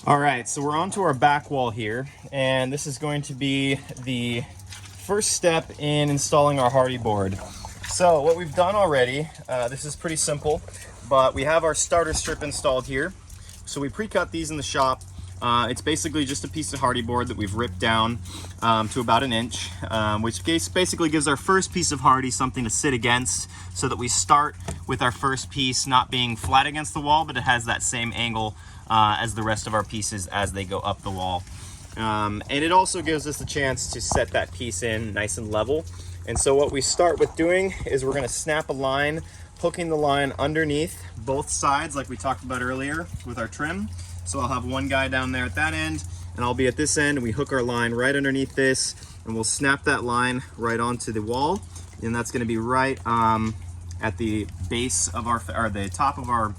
All right, so we're onto our back wall here, and this is going to be the first step in installing our Hardie board. So what we've done already, this is pretty simple, but we have our starter strip installed here. So we pre-cut these in the shop. It's basically just a piece of Hardie board that we've ripped down to about an inch, which basically gives our first piece of Hardie something to sit against, so that we start with our first piece not being flat against the wall, but it has that same angle as the rest of our pieces as they go up the wall. And it also gives us a chance to set that piece in nice and level. And so what we start with doing is we're going to snap a line, hooking the line underneath both sides like we talked about earlier with our trim. So I'll have one guy down there at that end, and I'll be at this end, and we hook our line right underneath this, and we'll snap that line right onto the wall. And that's going to be right at the base of our, or the top of our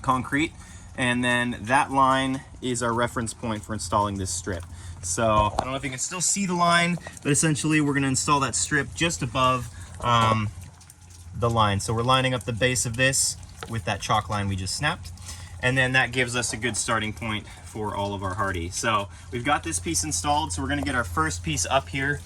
concrete. And then that line is our reference point for installing this strip. So I don't know if you can still see the line, but essentially we're going to install that strip just above the line. So we're lining up the base of this with that chalk line we just snapped. And then that gives us a good starting point for all of our Hardie. So we've got this piece installed, so we're going to get our first piece up here.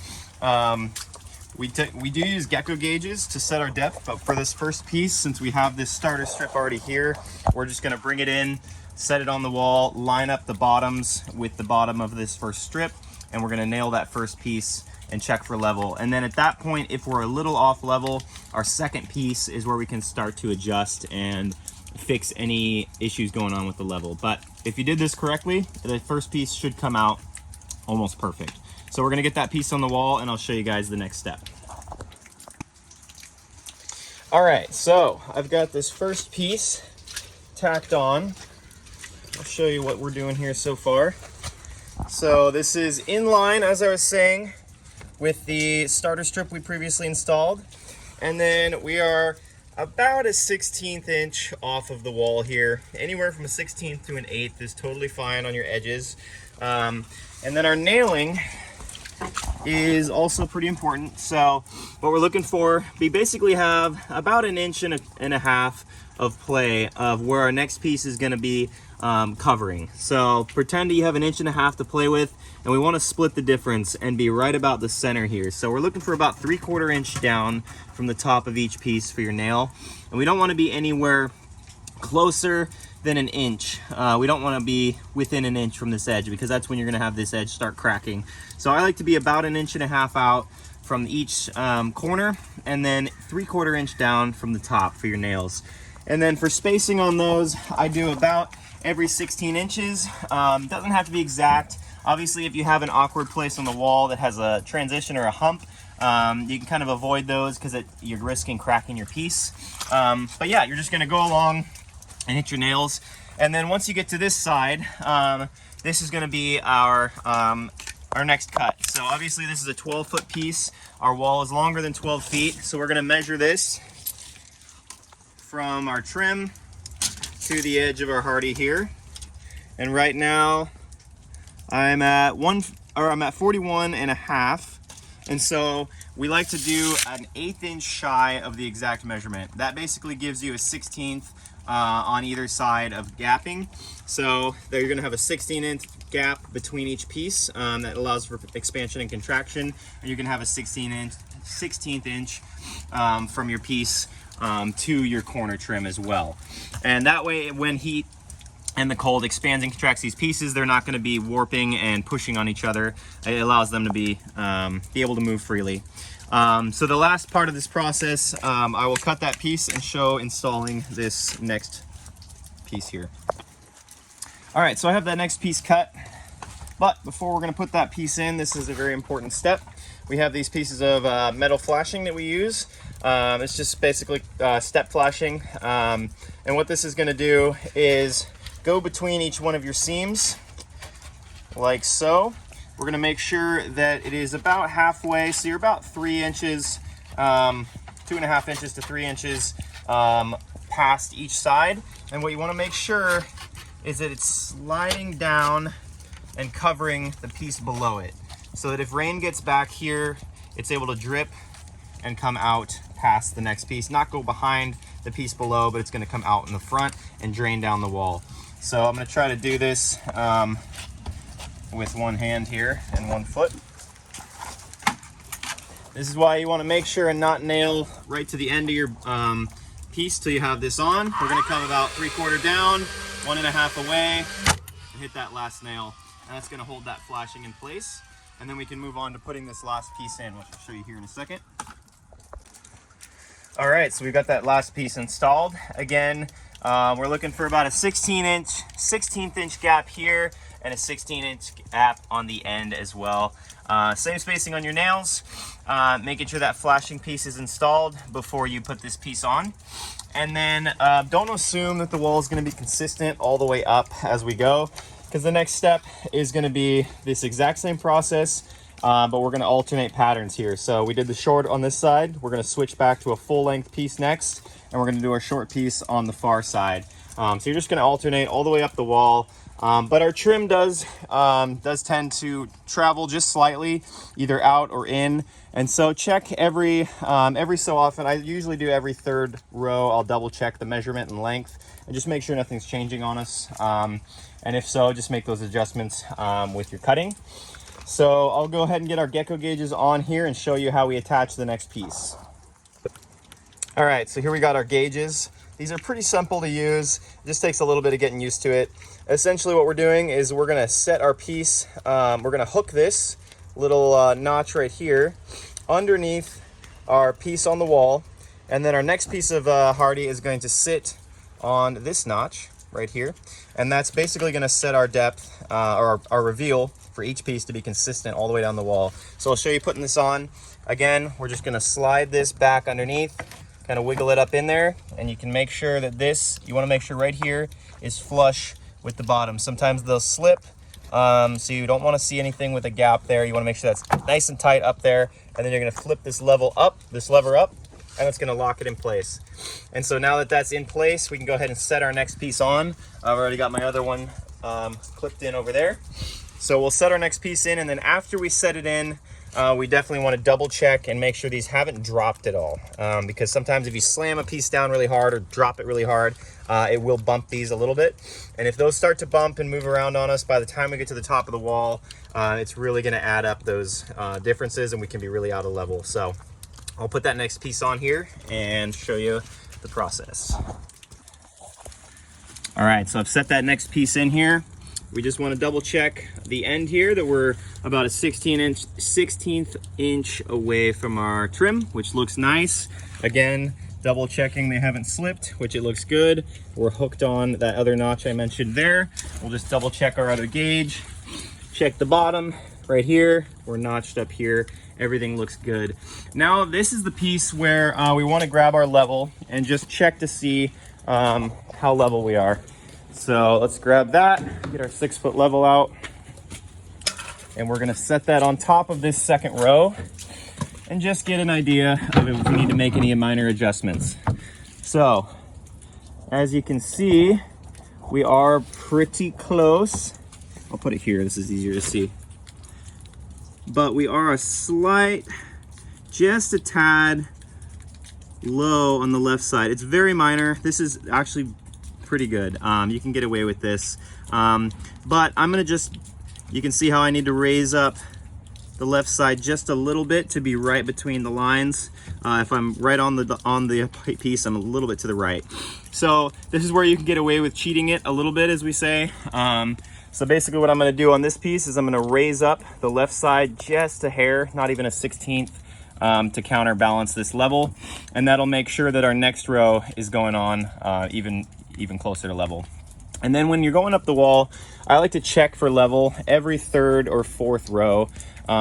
We do use gecko gauges to set our depth, but for this first piece, since we have this starter strip already here, we're just going to bring it in, set it on the wall, line up the bottoms with the bottom of this first strip, and we're going to nail that first piece and check for level. And then at that point, if we're a little off level, our second piece is where we can start to adjust and fix any issues going on with the level. But if you did this correctly, the first piece should come out almost perfect. So we're gonna get that piece on the wall, and I'll show you guys the next step. All right, so I've got this first piece tacked on. I'll show you what we're doing here so far. So this is in line, as I was saying, with the starter strip we previously installed. And then we are about a 1/16 inch off of the wall here. Anywhere from a 1/16 to an 1/8 is totally fine on your edges. And then our nailing is also pretty important. So what we're looking for, we basically have about an inch and a half of play of where our next piece is going to be covering. So pretend you have an inch and a half to play with, and we want to split the difference and be right about the center here. So we're looking for about 3/4 inch down from the top of each piece for your nail, and we don't want to be anywhere closer than an inch. We don't want to be within an inch from this edge, because that's when you're going to have this edge start cracking. So I like to be about an inch and a half out from each corner, and then 3/4 inch down from the top for your nails. And then for spacing on those, I do about every 16 inches. Doesn't have to be exact. Obviously, if you have an awkward place on the wall that has a transition or a hump, you can kind of avoid those because you're risking cracking your piece. But yeah, you're just gonna go along and hit your nails. And then once you get to this side, this is gonna be our next cut. So obviously this is a 12-foot piece. Our wall is longer than 12 feet. So we're gonna measure this from our trim to the edge of our Hardie here. And right now I'm at 41 and a half. And so we like to do an 1/8 inch shy of the exact measurement. That basically gives you a 1/16 on either side of gapping. So there you're gonna have a 16-inch gap between each piece that allows for expansion and contraction. And you can have a 16th inch from your piece to your corner trim as well. And that way, when heat and the cold expands and contracts these pieces, they're not going to be warping and pushing on each other. It allows them to be able to move freely. So the last part of this process, I will cut that piece and show installing this next piece here. All right, so I have that next piece cut, but before we're going to put that piece in, this is a very important step. We have these pieces of metal flashing that we use. It's just basically step flashing. And what this is going to do is go between each one of your seams, like so. We're going to make sure that it is about halfway, so you're about 3 inches, 2.5 inches to 3 inches past each side. And what you want to make sure is that it's sliding down and covering the piece below it, so that if rain gets back here, it's able to drip and come out past the next piece, not go behind the piece below, but it's going to come out in the front and drain down the wall. So I'm going to try to do this with one hand here and one foot. This is why you want to make sure and not nail right to the end of your piece till you have this on. We're going to come about 3/4 down, 1.5 away, and hit that last nail. And that's going to hold that flashing in place. And then we can move on to putting this last piece in, which I'll show you here in a second. All right, so we've got that last piece installed. Again, we're looking for about a 16th inch gap here and a 16-inch gap on the end as well. Same spacing on your nails, making sure that flashing piece is installed before you put this piece on. And then don't assume that the wall is going to be consistent all the way up as we go, because the next step is going to be this exact same process, but we're going to alternate patterns here. So we did the short on this side, we're going to switch back to a full length piece next, and we're going to do our short piece on the far side. So you're just going to alternate all the way up the wall. But our trim does tend to travel just slightly, either out or in. And so check every so often. I usually do every third row. I'll double check the measurement and length and just make sure nothing's changing on us. And if so, just make those adjustments with your cutting. So I'll go ahead and get our gecko gauges on here and show you how we attach the next piece. All right, so here we got our gauges. These are pretty simple to use. It just takes a little bit of getting used to it. Essentially what we're doing is we're gonna set our piece, we're gonna hook this little notch right here underneath our piece on the wall. And then our next piece of Hardie is going to sit on this notch right here. And that's basically gonna set our depth, or our reveal for each piece to be consistent all the way down the wall. So I'll show you putting this on. Again, we're just gonna slide this back underneath, kind of wiggle it up in there, and you can make sure that you want to make sure right here is flush with the bottom. Sometimes they'll slip, so you don't want to see anything with a gap there. You want to make sure that's nice and tight up there, and then you're going to flip this lever up, and it's going to lock it in place. And so now that that's in place, we can go ahead and set our next piece on. I've already got my other one clipped in over there. So we'll set our next piece in, and then after we set it in, we definitely want to double check and make sure these haven't dropped at all, because sometimes if you slam a piece down really hard or drop it really hard, it will bump these a little bit. And if those start to bump and move around on us, by the time we get to the top of the wall, it's really going to add up those differences, and we can be really out of level. So I'll put that next piece on here and show you the process. All right, so I've set that next piece in here. We just want to double check the end here that we're about a 16th inch away from our trim, which looks nice. Again, double checking they haven't slipped, which it looks good. We're hooked on that other notch I mentioned there. We'll just double check our other gauge. Check the bottom right here. We're notched up here. Everything looks good. Now this is the piece where we want to grab our level and just check to see how level we are. So let's grab that, get our 6-foot level out, and we're gonna set that on top of this second row and just get an idea of if we need to make any minor adjustments. So as you can see, we are pretty close. I'll put it here, this is easier to see. But we are just a tad low on the left side. It's very minor. This is actually pretty good. You can get away with this, but I'm gonna you can see how I need to raise up the left side just a little bit to be right between the lines. If I'm right on the piece, I'm a little bit to the right. So this is where you can get away with cheating it a little bit, as we say. So basically what I'm gonna do on this piece is I'm gonna raise up the left side just a hair, not even a 16th, to counterbalance this level, and that'll make sure that our next row is going on even closer to level. And then when you're going up the wall, I like to check for level every third or fourth row,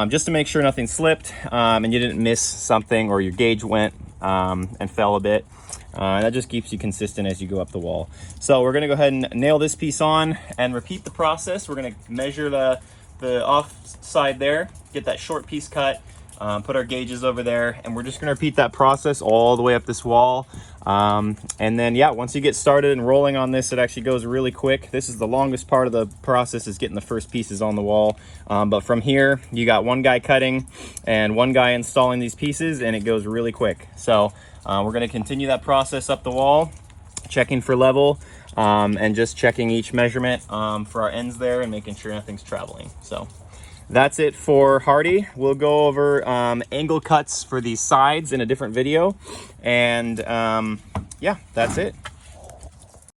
just to make sure nothing slipped and you didn't miss something, or your gauge went and fell a bit. That just keeps you consistent as you go up the wall. So we're gonna go ahead and nail this piece on and repeat the process. We're gonna measure the off side there, get that short piece cut, put our gauges over there, and we're just gonna repeat that process all the way up this wall. And then, yeah, once you get started and rolling on this, it actually goes really quick. This is the longest part of the process, is getting the first pieces on the wall. But from here, you got one guy cutting and one guy installing these pieces, and it goes really quick. So we're gonna continue that process up the wall, checking for level. and just checking each measurement for our ends there and making sure nothing's traveling. So that's it for Hardie. We'll go over angle cuts for these sides in a different video. And yeah, that's it.